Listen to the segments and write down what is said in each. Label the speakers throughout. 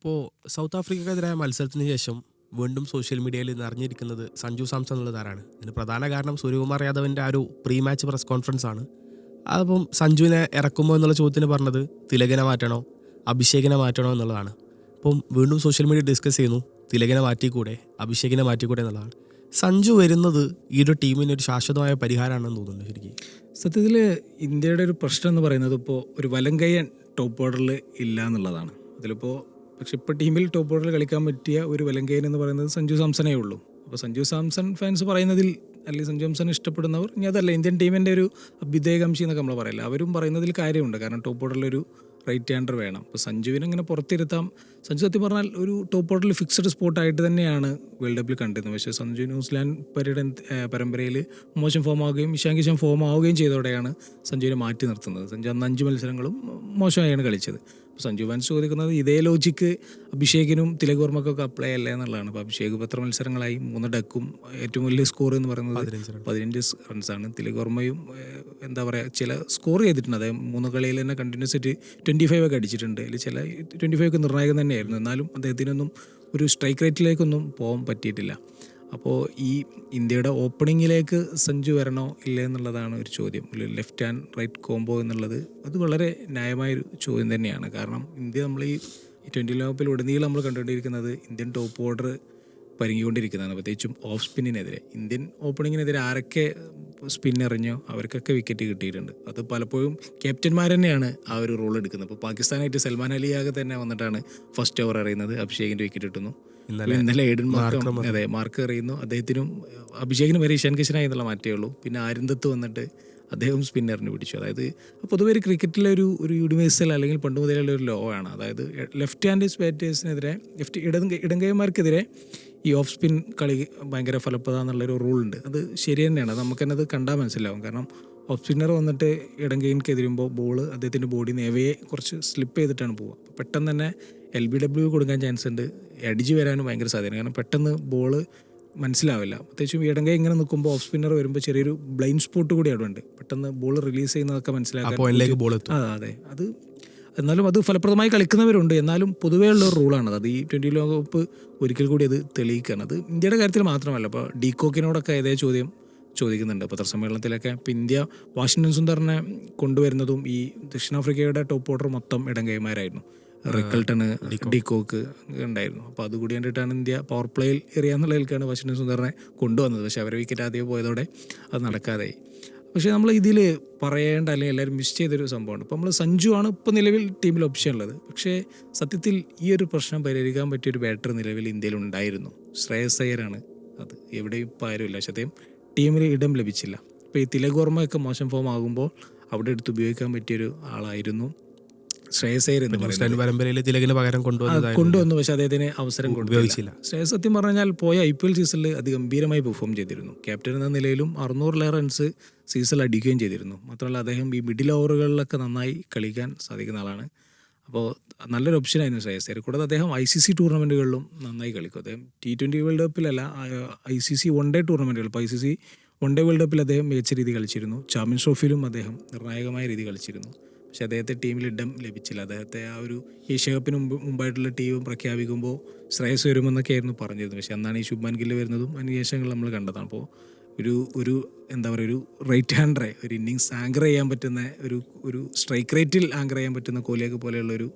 Speaker 1: ഇപ്പോൾ സൗത്ത് ആഫ്രിക്കക്കെതിരായ മത്സരത്തിന് ശേഷം വീണ്ടും സോഷ്യൽ മീഡിയയിൽ നിറഞ്ഞിരിക്കുന്നത് സഞ്ജു സാംസൺ എന്നുള്ള താരമാണ്. ഇതിന് പ്രധാന കാരണം സൂര്യകുമാർ യാദവിൻ്റെ ആ ഒരു പ്രീ മാച്ച് പ്രസ് കോൺഫറൻസ് ആണ്. അതിപ്പം സഞ്ജുവിനെ ഇറക്കുമ്പോൾ എന്നുള്ള ചോദ്യത്തിന് പറഞ്ഞത് തിലകനെ മാറ്റണോ അഭിഷേകിനെ മാറ്റണോ എന്നുള്ളതാണ്. അപ്പം വീണ്ടും സോഷ്യൽ മീഡിയ ഡിസ്കസ് ചെയ്യുന്നു, തിലകനെ മാറ്റിക്കൂടെ അഭിഷേകിനെ മാറ്റിക്കൂടെ എന്നുള്ളതാണ്. സഞ്ജു വരുന്നത് ഈ ഒരു ടീമിന് ഒരു ശാശ്വതമായ പരിഹാരമാണെന്ന് തോന്നുന്നു. ശരിക്കും
Speaker 2: സത്യത്തിൽ ഇന്ത്യയുടെ ഒരു പ്രശ്നം എന്ന് പറയുന്നത് ഇപ്പോൾ ഒരു വലങ്കയ്യൻ ടോപ്പ് ഓർഡറിൽ ഇല്ല എന്നുള്ളതാണ്. അതിലിപ്പോൾ പക്ഷെ ഇപ്പോൾ ടീമിൽ ടോപ്പ് ഓർഡറിൽ കളിക്കാൻ പറ്റിയ ഒരു വലങ്കയ്യൻ എന്ന് പറയുന്നത് സഞ്ജു സാംസണേ ഉള്ളൂ. അപ്പോൾ സഞ്ജു സാംസൺ ഫാൻസ് പറയുന്നതിൽ അല്ലെങ്കിൽ സഞ്ജു സാംസൺ ഇഷ്ടപ്പെടുന്നവർ ഇനി അതല്ല ഇന്ത്യൻ ടീമിൻ്റെ ഒരു അഭ്യുദയകാംക്ഷി എന്നൊക്കെ നമ്മൾ പറയില്ല, അവരും പറയുന്നതിൽ കാര്യമുണ്ട്. കാരണം ടോപ്പ് ഓർഡറിലൊരു റൈറ്റ് ഹാൻഡർ വേണം. അപ്പോൾ സഞ്ജുവിനെ ഇങ്ങനെ പുറത്തിരുത്താം. സഞ്ജു സത്യം പറഞ്ഞാൽ ഒരു ടോപ്പ് ഓർഡറിൽ ഫിക്സഡ് സ്പോട്ടായിട്ട് തന്നെയാണ് വേൾഡ് കപ്പിൽ കണ്ടിരുന്നത്. പക്ഷേ സഞ്ജു ന്യൂസിലാൻഡ് പരമ്പരയിൽ മോശം ഫോം ആവുകയും ഇഷാൻ കിഷൻ ഫോം ആവുകയും ചെയ്തതോടെയാണ് സഞ്ജുവിനെ മാറ്റി നിർത്തുന്നത്. സഞ്ജു അന്ന് 5 മത്സരങ്ങളും മോശമായാണ് കളിച്ചത്. അപ്പോൾ സഞ്ജു ഫാൻസ് ചോദിക്കുന്നത് ഇതേ ലോജിക്ക് അഭിഷേകിനും തിലക് വർമ്മക്കൊക്കെ അപ്ലൈ അല്ലേ എന്നുള്ളതാണ്. അപ്പോൾ അഭിഷേക് 10 മത്സരങ്ങളായി 3 ഡക്കും ഏറ്റവും വലിയ സ്കോർ എന്ന് പറയുന്നത് 15 റൺസാണ്. തിലക് വർമ്മയും എന്താ പറയുക ചില സ്കോർ ചെയ്തിട്ടുണ്ട്. അതായത് 3 കളിയിൽ തന്നെ കണ്ടിന്യൂസ് ആയിട്ട് 25 ഒക്കെ അടിച്ചിട്ടുണ്ട്. അതിൽ ചില 25 ഒക്കെ നിർണായകം തന്നെയായിരുന്നു. എന്നാലും അദ്ദേഹത്തിനൊന്നും ഒരു സ്ട്രൈക്ക് റേറ്റിലേക്കൊന്നും പോകാൻ പറ്റിയിട്ടില്ല. അപ്പോൾ ഈ ഇന്ത്യയുടെ ഓപ്പണിങ്ങിലേക്ക് സഞ്ജു വരണോ ഇല്ലേ എന്നുള്ളതാണ് ഒരു ചോദ്യം. ഒരു ലെഫ്റ്റ് ആൻഡ് റൈറ്റ് കോംബോ എന്നുള്ളത് അത് വളരെ ന്യായമായൊരു ചോദ്യം തന്നെയാണ്. കാരണം ഇന്ത്യ നമ്മൾ ഈ 20 ലോകകപ്പിൽ ഉടനീളം നമ്മൾ കണ്ടുകൊണ്ടിരിക്കുന്നത് ഇന്ത്യൻ ടോപ്പ് ഓർഡർ പരിങ്ങിക്കൊണ്ടിരിക്കുന്നതാണ്. പ്രത്യേകിച്ചും ഓഫ് സ്പിന്നിനെതിരെ ഇന്ത്യൻ ഓപ്പണിങ്ങിനെതിരെ ആരൊക്കെ സ്പിൻ എറിഞ്ഞോ അവർക്കൊക്കെ വിക്കറ്റ് കിട്ടിയിട്ടുണ്ട്. അത് പലപ്പോഴും ക്യാപ്റ്റന്മാർ തന്നെയാണ് ആ ഒരു റോൾ എടുക്കുന്നത്. ഇപ്പോൾ പാകിസ്ഥാനായിട്ട് സൽമാൻ അലിയാകെ തന്നെ വന്നിട്ടാണ് ഫസ്റ്റ് ഓവർ എറിയുന്നത്, അഭിഷേകിൻ്റെ വിക്കറ്റ് കിട്ടുന്നു. ഇന്നലെ എയ്ഡൻ മാർക്ക് എറിയുന്നു, അദ്ദേഹത്തിനും അഭിഷേകിനും വരെ ഇഷാൻ കിഷനായി എന്നുള്ള മാറ്റേ ഉള്ളൂ. പിന്നെ ആരിന്ദത്ത് വന്നിട്ട് അദ്ദേഹം സ്പിന്നറിന് പിടിച്ചു. അതായത് പൊതുവെ ഒരു ക്രിക്കറ്റിലെ ഒരു യൂണിവേഴ്സൽ അല്ലെങ്കിൽ പണ്ട് മുതലുള്ള ഒരു ലോ ആണ്. അതായത് ലെഫ്റ്റ് ഹാൻഡ് ബാറ്റേഴ്സിനെതിരെ ഇടങ്കൈമാർക്കെതിരെ ഈ ഓഫ് സ്പിൻ കളി ഭയങ്കര ഫലപ്രദം എന്നുള്ളൊരു റൂളുണ്ട്. അത് ശരി തന്നെയാണ്, നമുക്ക് തന്നെ അത് കണ്ടാൽ മനസ്സിലാവും. കാരണം ഓഫ് സ്പിന്നർ വന്നിട്ട് ഇടങ്കൈക്കെതിരുമ്പോൾ ബോൾ അദ്ദേഹത്തിൻ്റെ ബോഡി നേവയെ കുറച്ച് സ്ലിപ്പ് ചെയ്തിട്ടാണ് പോവുക. പെട്ടെന്ന് തന്നെ LBW കൊടുക്കാൻ ചാൻസ് ഉണ്ട്, അടിച്ച് വരാനും ഭയങ്കര സാധ്യത. കാരണം പെട്ടെന്ന് ബോൾ മനസ്സിലാവില്ല. പ്രത്യേകിച്ചും ഇടങ്കൈ ഇങ്ങനെ നിൽക്കുമ്പോൾ ഓഫ് സ്പിന്നർ വരുമ്പോൾ ചെറിയൊരു ബ്ലൈൻഡ് സ്പോട്ട് കൂടി അവിടെ ഉണ്ട്. പെട്ടെന്ന് ബോൾ റിലീസ് ചെയ്യുന്നതൊക്കെ മനസ്സിലാക്കാൻ അതെ അത് എന്നാലും അത് ഫലപ്രദമായി കളിക്കുന്നവരുണ്ട്. എന്നാലും പൊതുവേ ഉള്ള ഒരു റൂളാണത്. അത് ഈ 20 ലോകകപ്പ് ഒരിക്കൽ കൂടി അത് തെളിയിക്കുകയാണ്. അത് ഇന്ത്യയുടെ കാര്യത്തിൽ മാത്രമല്ല, ഇപ്പോൾ ഡീകോക്കിനോടൊക്കെ ഇതേ ചോദ്യം ചോദിക്കുന്നുണ്ട് പത്രസമ്മേളനത്തിലൊക്കെ. ഇപ്പോൾ ഇന്ത്യ വാഷിങ്ടൺ സുന്ദറിനെ കൊണ്ടുവരുന്നതും ഈ ദക്ഷിണാഫ്രിക്കയുടെ ടോപ്പ് ഓർഡർ മൊത്തം ഇടങ്കൈമാരായിരുന്നു. റിക്കൾട്ടണ്, ഡിക്കോക്ക് ഉണ്ടായിരുന്നു. അപ്പോൾ അതുകൂടി കണ്ടിട്ടാണ് ഇന്ത്യ പവർ പ്ലേയിൽ എറിയാന്നുള്ളതിലേക്കാണ് വാഷിങ്ടൺ സുന്ദറിനെ കൊണ്ടുവന്നത്. പക്ഷേ അവരെ വിക്കറ്റ് ആദ്യം പോയതോടെ അത് നടക്കാതെയായി. പക്ഷേ നമ്മൾ ഇതിൽ പറയേണ്ട അല്ലെങ്കിൽ എല്ലാവരും മിസ് ചെയ്തൊരു സംഭവമാണ്. ഇപ്പോൾ നമ്മൾ സഞ്ജു ആണ് ഇപ്പോൾ നിലവിൽ ടീമിൽ ഓപ്ഷൻ ഉള്ളത്. പക്ഷേ സത്യത്തിൽ ഈ ഒരു പ്രശ്നം പരിഹരിക്കാൻ പറ്റിയൊരു ബാറ്റർ നിലവിൽ ഇന്ത്യയിൽ ഉണ്ടായിരുന്നു. ശ്രേയസ് അയ്യരാണ്. അത് എവിടെയും ഇപ്പോൾ ആരുമില്ല. പക്ഷേ അദ്ദേഹം ടീമിൽ ഇടം ലഭിച്ചില്ല. ഇപ്പോൾ ഈ തിലക് വർമ്മയൊക്കെ മോശം ഫോം ആകുമ്പോൾ അവിടെ എടുത്ത് ഉപയോഗിക്കാൻ പറ്റിയൊരു ആളായിരുന്നു ശ്രേയസ് അയ്യർ എന്ന് പറയുന്നത്.
Speaker 1: പരമ്പരയിൽ തിലകിന് പകരം
Speaker 2: കൊണ്ടുവന്നു, പക്ഷെ അദ്ദേഹത്തിന് അവസരം കൊടുത്തില്ല. ശ്രേയസ് സത്യം പറഞ്ഞാൽ പോയ IPL സീസണിൽ അതിഗംഭീരമായി പെർഫോം ചെയ്തിരുന്നു. ക്യാപ്റ്റൻ എന്ന നിലയിലും 600 റൺസ് സീസണിൽ അടിക്കുകയും ചെയ്തിരുന്നു. മാത്രമല്ല അദ്ദേഹം ഈ മിഡിൽ ഓവറുകളിലൊക്കെ നന്നായി കളിക്കാൻ സാധിക്കുന്ന ആളാണ്. അപ്പോൾ നല്ലൊരു ഓപ്ഷനായിരുന്നു ശ്രേയസ് അയ്യർ. കൂടാതെ അദ്ദേഹം ICC ടൂർണമെൻറ്റുകളിലും നന്നായി കളിക്കും. അദ്ദേഹം T20 വേൾഡ് കപ്പിലല്ല, ICC വൺ ഡേ ടൂർണമെൻറ്റുകൾ, ഇപ്പോൾ ICC വൺ ഡേ വേൾഡ് കപ്പിൽ അദ്ദേഹം മികച്ച രീതി കളിച്ചിരുന്നു. ചാമ്പ്യൻസ് ട്രോഫിയിലും അദ്ദേഹം നിർണായകമായ രീതി കളിച്ചിരുന്നു. പക്ഷേ അദ്ദേഹത്തെ ടീമിൽ ഇടം ലഭിച്ചില്ല. അദ്ദേഹത്തെ ആ ഒരു ഏഷ്യ കപ്പിന് മുമ്പായിട്ടുള്ള ടീം പ്രഖ്യാപിക്കുമ്പോൾ ശ്രേയസ് വരുമെന്നൊക്കെ ആയിരുന്നു പറഞ്ഞിരുന്നത്. പക്ഷേ അന്നാണ് ഈ ശുഭ്മാൻ ഗില്ല് വരുന്നതും അതിനുശേഷങ്ങൾ നമ്മൾ കണ്ടതാണ്. അപ്പോൾ ഒരു എന്താ പറയുക, ഒരു റൈറ്റ് ഹാൻഡറെ ഒരു ഇന്നിങ്സ് ആങ്കർ ചെയ്യാൻ പറ്റുന്ന ഒരു സ്ട്രൈക്ക് റേറ്റിൽ ആങ്കർ ചെയ്യാൻ പറ്റുന്ന കോഹ്ലിയൊക്കെ പോലെയുള്ളൊരു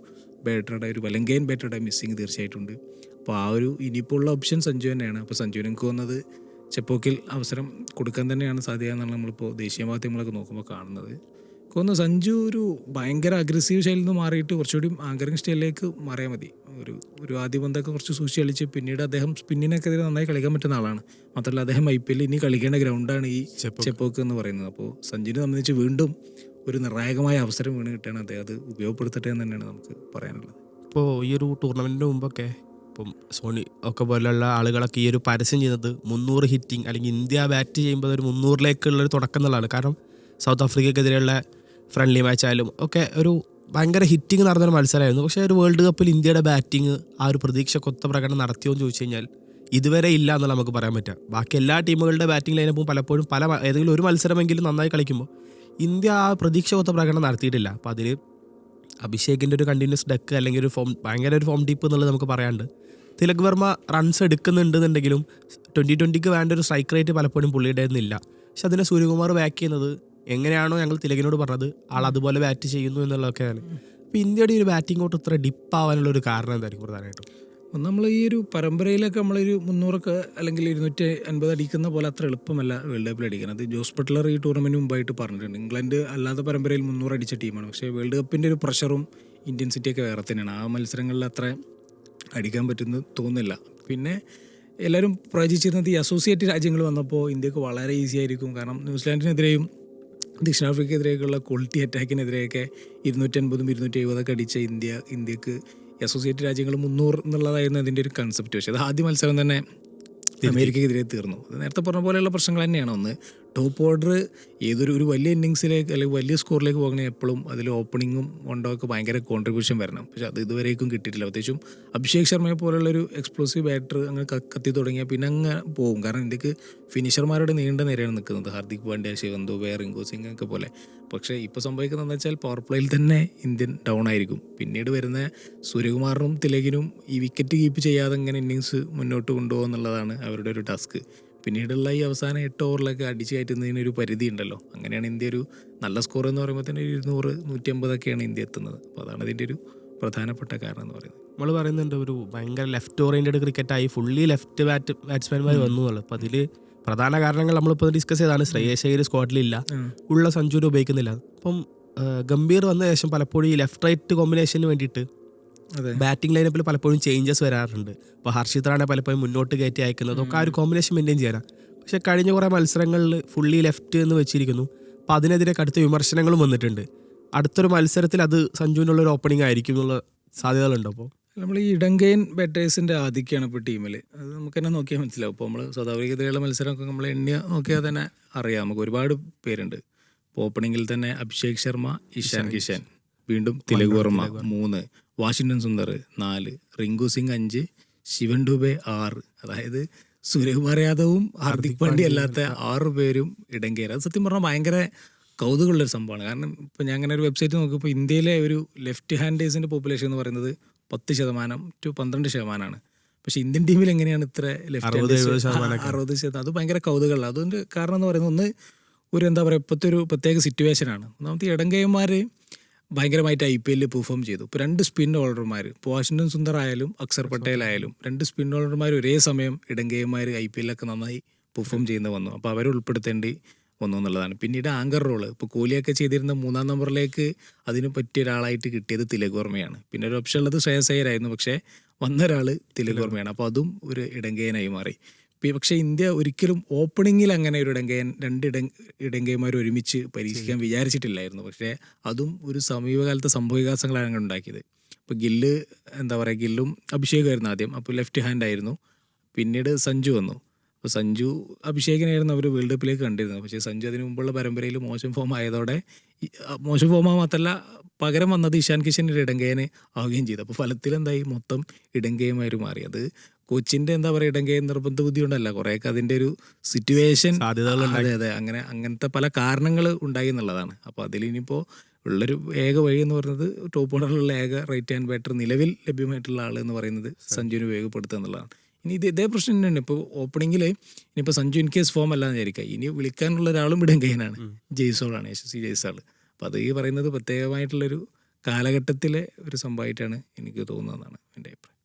Speaker 2: ബാറ്ററുടെ, ഒരു വലങ്കൈൻ ബാറ്ററുടെ മിസ്സിങ് തീർച്ചയായിട്ടുണ്ട്. അപ്പോൾ ആ ഒരു ഇനിയിപ്പോൾ ഉള്ള ഓപ്ഷൻ സഞ്ജു തന്നെയാണ്. അപ്പോൾ സഞ്ജുവിന് എനിക്ക് തോന്നുന്നത് ചെപ്പോക്കിൽ അവസരം കൊടുക്കാൻ തന്നെയാണ് സാധ്യത എന്നാണ് നമ്മളിപ്പോൾ ദേശീയ മാധ്യമങ്ങളൊക്കെ നോക്കുമ്പോൾ കാണുന്നത്. ഒന്ന് സഞ്ജു ഒരു ഭയങ്കര അഗ്രസീവ് സ്റ്റൈലിൽ നിന്ന് മാറിയിട്ട് കുറച്ചുകൂടി ആങ്കറിങ് സ്റ്റൈലിലേക്ക് മാറിയാൽ മതി. ഒരു ആദ്യ പന്തൊക്കെ കുറച്ച് സൂക്ഷിച്ച് കളിച്ച് പിന്നീട് അദ്ദേഹം സ്പിന്നിനൊക്കെതിരെ നന്നായി കളിക്കാൻ പറ്റുന്ന ആളാണ്. മാത്രമല്ല അദ്ദേഹം IPL ഇനി കളിക്കേണ്ട ഗ്രൗണ്ടാണ് ഈ ചെപ്പോക്ക് എന്ന് പറയുന്നത്. അപ്പോൾ സഞ്ജുവിനെ സംബന്ധിച്ച് വീണ്ടും ഒരു നിർണായകമായ അവസരം വീണ് കിട്ടുകയാണ്. അദ്ദേഹം അത് ഉപയോഗപ്പെടുത്തട്ടെ എന്ന് തന്നെയാണ് നമുക്ക് പറയാനുള്ളത്.
Speaker 1: ഇപ്പോൾ ഈ ഒരു ടൂർണമെൻറ്റിന് മുമ്പൊക്കെ ഇപ്പം സോണി ഒക്കെ പോലുള്ള ആളുകളൊക്കെ ഈ ഒരു പരസ്യം ചെയ്യുന്നത് 300 ഹിറ്റിംഗ് അല്ലെങ്കിൽ ഇന്ത്യ ബാറ്റ് ചെയ്യുമ്പോൾ ഒരു 300-ലേക്കുള്ളൊരു തുടക്കം എന്നുള്ളതാണ്. കാരണം സൗത്ത് ആഫ്രിക്കക്കെതിരെയുള്ള ഫ്രണ്ട്ലി മാച്ചായാലും ഒക്കെ ഒരു ഭയങ്കര ഹിറ്റിംഗ് നടന്നൊരു മത്സരമായിരുന്നു. പക്ഷേ ഒരു വേൾഡ് കപ്പിൽ ഇന്ത്യയുടെ ബാറ്റിംഗ് ആ ഒരു പ്രതീക്ഷക്കൊത്ത പ്രകടനം നടത്തിയോ എന്ന് ചോദിച്ചു കഴിഞ്ഞാൽ ഇതുവരെ ഇല്ല എന്നുള്ള നമുക്ക് പറയാൻ പറ്റുക. ബാക്കി എല്ലാ ടീമുകളുടെ ബാറ്റിംഗ് ലൈനപ്പും പലപ്പോഴും ഏതെങ്കിലും ഒരു മത്സരമെങ്കിലും നന്നായി കളിക്കുമ്പോൾ ഇന്ത്യ ആ പ്രതീക്ഷക്കൊത്ത പ്രകടനം നടത്തിയിട്ടില്ല. അപ്പോൾ അതിൽ അഭിഷേകിൻ്റെ ഒരു കണ്ടിന്യൂസ് ഡെക്ക് അല്ലെങ്കിൽ ഒരു ഭയങ്കര ഒരു ഫോം ഡീപ്പ് എന്നുള്ളത് നമുക്ക് പറയാണ്ട്. തിലക് വർമ്മ റൺസ് എടുക്കുന്നുണ്ടെന്നുണ്ടെങ്കിലും 2020 വേണ്ട ഒരു സ്ട്രൈക്ക് റേറ്റ് പലപ്പോഴും പുള്ളിയുടെ നിന്നില്ല. പക്ഷെ അതിനെ സൂര്യകുമാർ ബാക്ക് ചെയ്യുന്നത് എങ്ങനെയാണോ ഞങ്ങൾ തിലകിനോട് പറഞ്ഞത് ആൾ അതുപോലെ ബാറ്റ് ചെയ്യുന്നു എന്നുള്ളതൊക്കെയാണ്. അപ്പോൾ ഇന്ത്യയുടെ ഒരു ബാറ്റിംഗ് ഔട്ട് ഇത്ര ഡിപ്പ് ആവാനുള്ള ഒരു കാരണം എന്തായിരിക്കും പ്രധാനമായിട്ടും?
Speaker 2: നമ്മൾ ഈ ഒരു പരമ്പരയിലൊക്കെ നമ്മളൊരു 300 അല്ലെങ്കിൽ 250 അടിക്കുന്ന പോലെ അത്ര എളുപ്പമല്ല വേൾഡ് കപ്പിൽ അടിക്കാൻ. അത് ജോസ് ബട്ട്ലർ ഈ ടൂർണമെൻറ്റ് മുമ്പായിട്ട് പറഞ്ഞിട്ടുണ്ട്. ഇംഗ്ലണ്ട് അല്ലാത്ത പരമ്പരയിൽ 300 അടിച്ച ടീമാണ്. പക്ഷേ വേൾഡ് കപ്പിൻ്റെ ഒരു പ്രഷറും ഇൻറ്റൻസിറ്റിയൊക്കെ വേറെ തന്നെയാണ്. ആ മത്സരങ്ങളിൽ അത്ര അടിക്കാൻ പറ്റുമെന്ന് തോന്നുന്നില്ല. പിന്നെ എല്ലാവരും പ്രവചിച്ചിരുന്നത് ഈ അസോസിയേറ്റ് രാജ്യങ്ങൾ വന്നപ്പോൾ ഇന്ത്യക്ക് വളരെ ഈസി ആയിരിക്കും. കാരണം ന്യൂസിലാൻഡിനെതിരെയും ദക്ഷിണാഫ്രിക്കയ്ക്കെതിരെയൊക്കെയുള്ള ക്വാളിറ്റി അറ്റാക്കിനെതിരെയൊക്കെ 250 270 അടിച്ച ഇന്ത്യക്ക് അസോസിയേറ്റ് രാജ്യങ്ങൾ 300 എന്നുള്ളതായിരുന്നു അതിൻ്റെ ഒരു കൺസെപ്റ്റ്. പക്ഷേ അത് ആദ്യ മത്സരം തന്നെ അമേരിക്കയ്ക്കെതിരെ തീർന്നു. അത് നേരത്തെ പറഞ്ഞ പോലെയുള്ള പ്രശ്നങ്ങൾ തന്നെയാണ്. ഒന്ന്, ടോപ്പ് ഓർഡർ ഒരു വലിയ ഇന്നിങ്സിലേക്ക് അല്ലെങ്കിൽ വലിയ സ്കോറിലേക്ക് പോകണമെങ്കിൽ എപ്പോഴും അതിൽ ഓപ്പണിങ്ങും കൊണ്ടൊക്കെ ഭയങ്കര കോൺട്രിബ്യൂഷൻ വരണം. പക്ഷെ അത് ഇതുവരേക്കും കിട്ടിയിട്ടില്ല. പ്രത്യേകിച്ചും അഭിഷേക് ശർമ്മയെ പോലുള്ളൊരു എക്സ്പ്ലോസീവ് ബാറ്റർ അങ്ങനെ കത്തി തുടങ്ങിയാൽ പിന്നെ അങ്ങ് പോകും. കാരണം ഇന്ത്യക്ക് ഫിനിഷർമാരുടെ നീണ്ട നിരയാണ് നിൽക്കുന്നത്. ഹാർദിക് പാണ്ഡ്യ, ശിവൻ ദുബെ, റിങ്കു സിംഗ് ഒക്കെ പോലെ. പക്ഷേ ഇപ്പോൾ സംഭവിക്കുന്നതെന്ന് വെച്ചാൽ പവർ പ്ലേയിൽ തന്നെ ഇന്ത്യൻ ഡൗൺ ആയിരിക്കും. പിന്നീട് വരുന്ന സൂര്യകുമാറിനും തിലകിനും ഈ വിക്കറ്റ് കീപ്പ് ചെയ്യാതെ ഇങ്ങനെ ഇന്നിങ്സ് മുന്നോട്ട് കൊണ്ടുപോകുക എന്നുള്ളതാണ് അവരുടെ ഒരു ടാസ്ക്. പിന്നീടുള്ള ഈ അവസാന 8 ഓവറിലൊക്കെ അടിച്ചു കയറ്റുന്നതിനൊരു പരിധി ഉണ്ടല്ലോ. അങ്ങനെയാണ് ഇന്ത്യ ഒരു നല്ല സ്കോർ എന്ന് പറയുമ്പോൾ തന്നെ 200 150 ഇന്ത്യ എത്തുന്നത്. അപ്പോൾ അതാണ് ഇതിൻ്റെ ഒരു പ്രധാനപ്പെട്ട കാരണം എന്ന് പറയുന്നത്.
Speaker 1: നമ്മൾ പറയുന്നുണ്ട് ഒരു ഭയങ്കര ലെഫ്റ്റ് ഓറിയൻറ്റഡ് ക്രിക്കറ്റായി ഫുള്ളി ലെഫ്റ്റ് ബാറ്റ്സ്മാൻമാർ വന്നു എന്നുള്ളത്. അപ്പോൾ അതിൽ പ്രധാന കാരണങ്ങൾ നമ്മളിപ്പോൾ ഡിസ്കസ് ചെയ്താണ്. ശ്രേയസ് അയ്യർ സ്ക്വാഡിലില്ല, ഉള്ള സഞ്ജുവിനെ ഉപയോഗിക്കുന്നില്ല. അപ്പം ഗംഭീർ വന്ന ശേഷം പലപ്പോഴും ഈ ലെഫ്റ്റ് റൈറ്റ് കോമ്പിനേഷന് വേണ്ടിയിട്ട് ബാറ്റിംഗ് ലൈനപ്പിൽ പലപ്പോഴും ചേഞ്ചസ് വരാറുണ്ട്. ഇപ്പോൾ ഹർഷിത്രാണ് പലപ്പോഴും മുന്നോട്ട് കയറ്റി അയക്കുന്നത്. ഒക്കെ ആ ഒരു കോമ്പിനേഷൻ മെയിൻറ്റെയിൻ ചെയ്യാനാണ്. പക്ഷേ കഴിഞ്ഞ കുറേ മത്സരങ്ങളിൽ ഫുള്ളി ലെഫ്റ്റ് എന്ന് വെച്ചിരിക്കുന്നു. അപ്പോൾ അതിനെതിരെ കടുത്ത വിമർശനങ്ങളും വന്നിട്ടുണ്ട്. അടുത്തൊരു മത്സരത്തിൽ അത് സഞ്ജുവിനുള്ളൊരു ഓപ്പണിംഗ് ആയിരിക്കും എന്നുള്ള സാധ്യതകളുണ്ട്. അപ്പോൾ
Speaker 2: നമ്മൾ ഈ ഇടങ്കയൻ ബാറ്റേഴ്സിൻ്റെ ആധിക്യമാണ് ഇപ്പോൾ ടീമിൽ. അത് നമുക്ക് തന്നെ നോക്കിയാൽ മനസ്സിലാവും. ഇപ്പോൾ നമ്മൾ സൗത്ത് ആഫ്രിക്കയിലുള്ള മത്സരമൊക്കെ നമ്മൾ എണ്ണിയ നോക്കിയാൽ തന്നെ അറിയാം. നമുക്ക് ഒരുപാട് പേരുണ്ട്. ഇപ്പോൾ ഓപ്പണിങ്ങിൽ തന്നെ അഭിഷേക് ശർമ്മ, ഇഷാൻ കിഷൻ, വീണ്ടും തിലക് വർമ്മ 3, വാഷിംഗ്ടൺ സുന്ദർ 4, റിങ്കു സിംഗ് 5, ശിവൻ ദുബെ 6. അതായത് സൂര്യകുമാർ യാദവും ഹാർദിക് പാണ്ഡ്യ അല്ലാത്ത 6 പേരും ഇടങ്കയർ. അത് സത്യം പറഞ്ഞാൽ ഭയങ്കര കൗതുകമുള്ളൊരു സംഭവമാണ്. കാരണം ഇപ്പോൾ ഞാൻ അങ്ങനെ ഒരു വെബ്സൈറ്റ് നോക്കിയപ്പോൾ ഇന്ത്യയിലെ ഒരു ലെഫ്റ്റ് ഹാൻഡേഴ്സിൻ്റെ പോപ്പുലേഷൻ എന്ന് പറയുന്നത് 10% to 12%. പക്ഷേ ഇന്ത്യൻ ടീമിൽ എങ്ങനെയാണ് ഇത്ര ലെഫ്റ്റ് 60%? അത് ഭയങ്കര കൗതുകമുള്ള. അതുകൊണ്ട് കാരണം എന്ന് പറയുന്നത് ഒന്ന് ഒരു എന്താ പറയുക ഇപ്പോഴത്തെ ഒരു പ്രത്യേക സിറ്റുവേഷനാണ്. ഒന്നാമത്തെ ഇടങ്കയന്മാർ ഭയങ്കരമായിട്ട് IPL പെർഫോം ചെയ്തു. ഇപ്പോൾ 2 സ്പിൻ ഓൾഡർമാർ, ഇപ്പോൾ വാഷിംഗ്ടൺ സുന്ദർ ആയാലും അക്സർ പട്ടേൽ ആയാലും 2 സ്പിൻ ഓൾഡർമാർ ഒരേ സമയം ഇടങ്കയന്മാർ IPL നന്നായി പെർഫോം ചെയ്യുന്ന വന്നു. അപ്പോൾ അവരെ ഉൾപ്പെടുത്തേണ്ടി വന്നു എന്നുള്ളതാണ്. പിന്നീട് ആങ്കർ റോള് ഇപ്പോൾ കോഹ്ലിയൊക്കെ ചെയ്തിരുന്ന 3-ാം നമ്പറിലേക്ക് അതിന് പറ്റിയ ഒരാളായിട്ട് കിട്ടിയത് തിലക് വർമ്മയാണ്. പിന്നെ ഒരു ഓപ്ഷൻ ഉള്ളത് ശ്രേയസ് അയ്യരായിരുന്നു. പക്ഷേ വന്ന ഒരാൾ തിലക് വർമ്മയാണ്. അപ്പോൾ അതും ഒരു ഇടങ്കയനായി മാറി. പക്ഷേ ഇന്ത്യ ഒരിക്കലും ഓപ്പണിങ്ങിൽ അങ്ങനെ ഒരു 2 ഇടങ്കയന്മാർ ഒരുമിച്ച് പരീക്ഷിക്കാൻ വിചാരിച്ചിട്ടില്ലായിരുന്നു. പക്ഷേ അതും ഒരു സമീപകാലത്തെ സംഭവവികാസങ്ങളാണ് അങ്ങനെ ഉണ്ടാക്കിയത്. ഇപ്പോൾ ഗില്ലും അഭിഷേകായിരുന്നു ആദ്യം. അപ്പോൾ ലെഫ്റ്റ് ഹാൻഡ് ആയിരുന്നു. പിന്നീട് സഞ്ജു വന്നു. അപ്പോൾ സഞ്ജു അഭിഷേകിനായിരുന്നു അവർ വേൾഡ് കപ്പിലേക്ക് കണ്ടിരുന്നത്. പക്ഷേ സഞ്ജു അതിന് മുമ്പുള്ള പരമ്പരയിൽ മോശം ഫോം ആയതോടെ മോശം ഫോമാ മാത്രമല്ല പകരം വന്നത് ഇഷാൻ കിഷൻ ഒരു ഇടങ്കയന് ആവുകയും ചെയ്തു. അപ്പോൾ ഫലത്തിൽ എന്തായി മൊത്തം ഇടങ്കയന്മാർ മാറി. അത് കോച്ചിൻ്റെ എന്താ പറയുക ഇടങ്കയൻ നിർബന്ധ ബുദ്ധി കൊണ്ടല്ല, കുറേയൊക്കെ അതിൻ്റെ ഒരു സിറ്റുവേഷൻ അതെ അങ്ങനത്തെ പല കാരണങ്ങൾ ഉണ്ടായി എന്നുള്ളതാണ്. അപ്പോൾ അതിലിനിയിപ്പോൾ ഉള്ളൊരു ഏക വഴി എന്ന് പറയുന്നത് ടോപ്പ് ഓർഡറിലുള്ള ഏക റൈറ്റ് ഹാൻഡ് ബാറ്റർ നിലവിൽ ലഭ്യമായിട്ടുള്ള ആൾ എന്ന് പറയുന്നത് സഞ്ജുവിനെ ഉപയോഗപ്പെടുത്തുക എന്നുള്ളതാണ്. ഇനി ഇതേ പ്രശ്നം തന്നെയാണ്. ഇപ്പോൾ ഓപ്പണിങ്ങിൽ ഇനിയിപ്പോൾ സഞ്ജു ഇൻ കേസ് ഫോം അല്ലാന്ന് വിചാരിക്കുക, ഇനി വിളിക്കാനുള്ള ഒരാളും ഇടങ്കയനാണ്, ജയ്സോളാണ്, SSC ജയ്സോൾ. അപ്പോൾ അത് ഈ പറയുന്നത് പ്രത്യേകമായിട്ടുള്ളൊരു കാലഘട്ടത്തിലെ ഒരു സംഭവമായിട്ടാണ് എനിക്ക് തോന്നുന്നതാണ് എൻ്റെ അഭിപ്രായം.